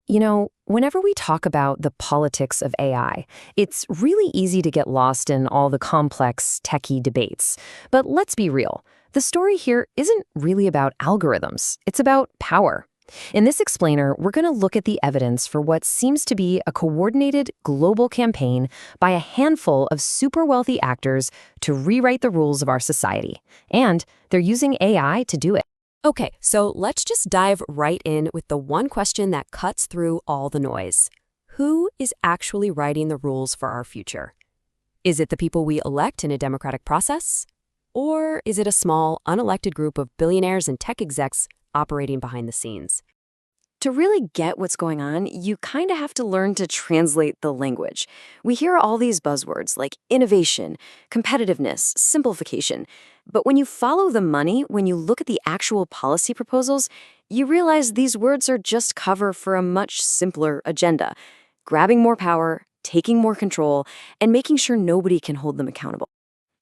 Whenever we talk about the politics of AI, it's really easy to get lost in all the complex, techie debates. But let's be real. The story here isn't really about algorithms. It's about power. In this explainer, we're going to look at the evidence for what seems to be a coordinated global campaign by a handful of super wealthy actors to rewrite the rules of our society. And they're using AI to do it. Okay, so let's just dive right in with the one question that cuts through all the noise. Who is actually writing the rules for our future? Is it the people we elect in a democratic process? Or is it a small, unelected group of billionaires and tech execs operating behind the scenes? To really get what's going on, you kind of have to learn to translate the language. We hear all these buzzwords like innovation, competitiveness, simplification. But when you follow the money, when you look at the actual policy proposals, you realize these words are just cover for a much simpler agenda: grabbing more power, taking more control, and making sure nobody can hold them accountable.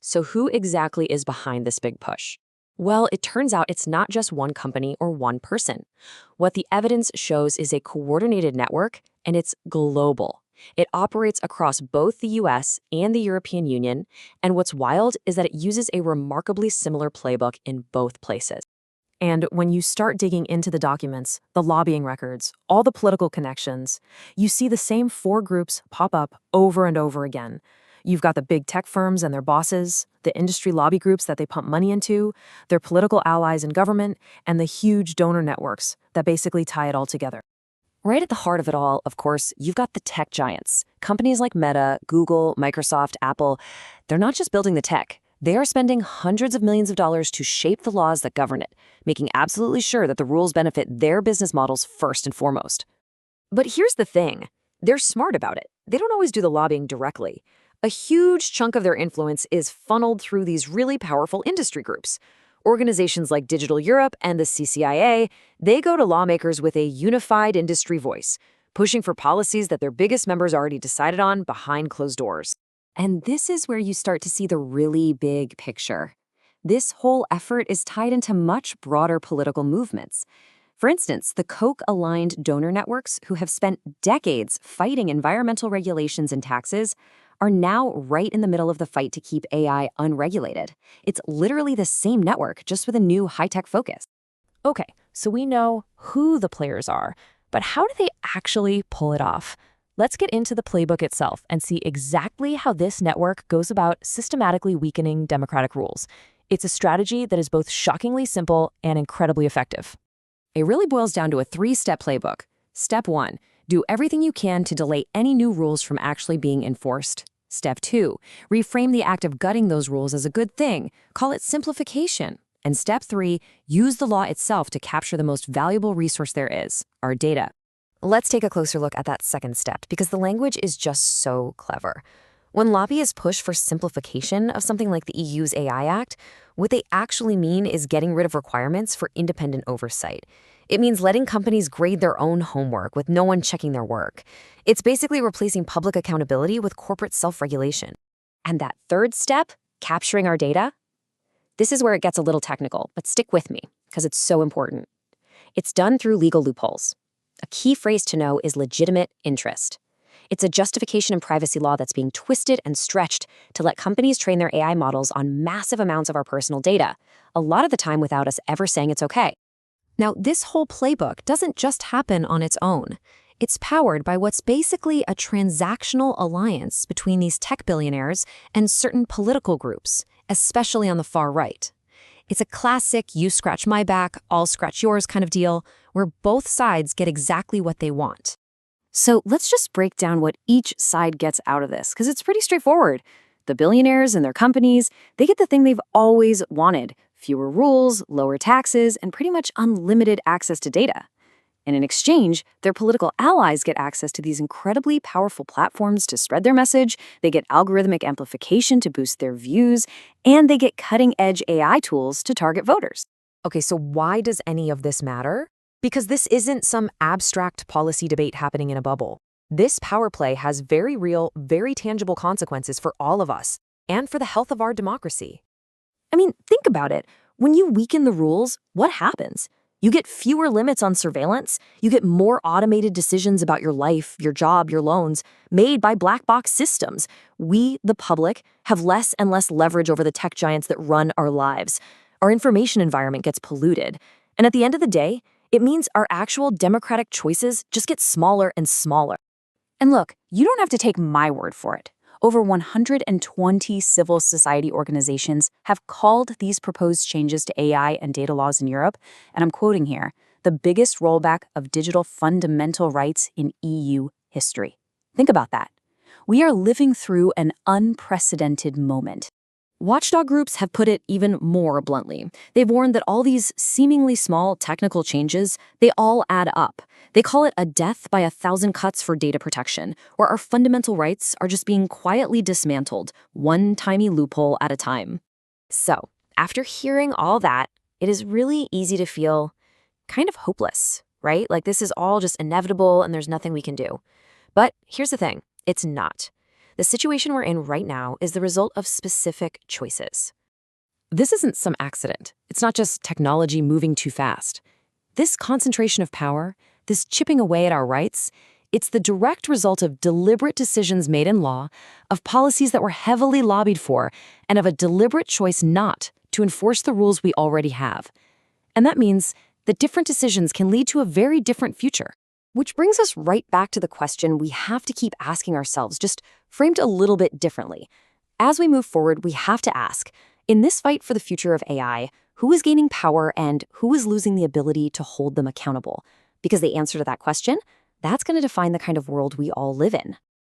So who exactly is behind this big push? Well, it turns out it's not just one company or one person. What the evidence shows is a coordinated network, and it's global. It operates across both the US and the European Union, and what's wild is that it uses a remarkably similar playbook in both places. And when you start digging into the documents, the lobbying records, all the political connections, you see the same four groups pop up over and over again. You've got the big tech firms and their bosses, the industry lobby groups that they pump money into, their political allies in government, and the huge donor networks that basically tie it all together. Right at the heart of it all, of course, you've got the tech giants. Companies like Meta, Google, Microsoft, Apple. They're not just building the tech. They are spending hundreds of millions of dollars to shape the laws that govern it, making absolutely sure that the rules benefit their business models first and foremost. But here's the thing. They're smart about it. They don't always do the lobbying directly. A huge chunk of their influence is funneled through these really powerful industry groups. Organizations like Digital Europe and the CCIA, they go to lawmakers with a unified industry voice, pushing for policies that their biggest members already decided on behind closed doors. And this is where you start to see the really big picture. This whole effort is tied into much broader political movements. For instance, the Koch-aligned donor networks, who have spent decades fighting environmental regulations and taxes, are now right in the middle of the fight to keep AI unregulated. It's literally the same network, just with a new high-tech focus. Okay, so we know who the players are, but how do they actually pull it off? Let's get into the playbook itself and see exactly how this network goes about systematically weakening democratic rules. It's a strategy that is both shockingly simple and incredibly effective. It really boils down to a three-step playbook. Step 1. Do everything you can to delay any new rules from actually being enforced. Step 2. Reframe the act of gutting those rules as a good thing. Call it simplification. And Step 3. Use the law itself to capture the most valuable resource there is, our data. Let's take a closer look at that second step, because the language is just so clever. When lobbyists push for simplification of something like the EU's AI Act, what they actually mean is getting rid of requirements for independent oversight. It means letting companies grade their own homework with no one checking their work. It's basically replacing public accountability with corporate self-regulation. And that third step, capturing our data, this is where it gets a little technical, but stick with me, because it's so important. It's done through legal loopholes. A key phrase to know is legitimate interest. It's a justification in privacy law that's being twisted and stretched to let companies train their AI models on massive amounts of our personal data, a lot of the time without us ever saying it's okay. Now, this whole playbook doesn't just happen on its own. It's powered by what's basically a transactional alliance between these tech billionaires and certain political groups, especially on the far right. It's a classic you scratch my back, I'll scratch yours kind of deal, where both sides get exactly what they want. So let's just break down what each side gets out of this, because it's pretty straightforward. The billionaires and their companies, they get the thing they've always wanted: fewer rules, lower taxes, and pretty much unlimited access to data. And in exchange, their political allies get access to these incredibly powerful platforms to spread their message, they get algorithmic amplification to boost their views, and they get cutting-edge AI tools to target voters. Okay, so why does any of this matter? Because this isn't some abstract policy debate happening in a bubble. This power play has very real, very tangible consequences for all of us, and for the health of our democracy. I mean, think about it. When you weaken the rules, what happens? You get fewer limits on surveillance. You get more automated decisions about your life, your job, your loans, made by black box systems. We, the public, have less and less leverage over the tech giants that run our lives. Our information environment gets polluted. And at the end of the day, it means our actual democratic choices just get smaller and smaller. And look, you don't have to take my word for it. Over 120 civil society organizations have called these proposed changes to AI and data laws in Europe, and I'm quoting here, the biggest rollback of digital fundamental rights in EU history. Think about that. We are living through an unprecedented moment. Watchdog groups have put it even more bluntly. They've warned that all these seemingly small technical changes, they all add up. They call it a death by 1,000 cuts for data protection, where our fundamental rights are just being quietly dismantled, one tiny loophole at a time. So, after hearing all that, it is really easy to feel kind of hopeless, right? Like this is all just inevitable and there's nothing we can do. But here's the thing, it's not. The situation we're in right now is the result of specific choices. This isn't some accident. It's not just technology moving too fast. This concentration of power, this chipping away at our rights, it's the direct result of deliberate decisions made in law, of policies that were heavily lobbied for, and of a deliberate choice not to enforce the rules we already have. And that means that different decisions can lead to a very different future. Which brings us right back to the question we have to keep asking ourselves, just framed a little bit differently. As we move forward, we have to ask, in this fight for the future of AI, who is gaining power and who is losing the ability to hold them accountable? Because the answer to that question, that's going to define the kind of world we all live in.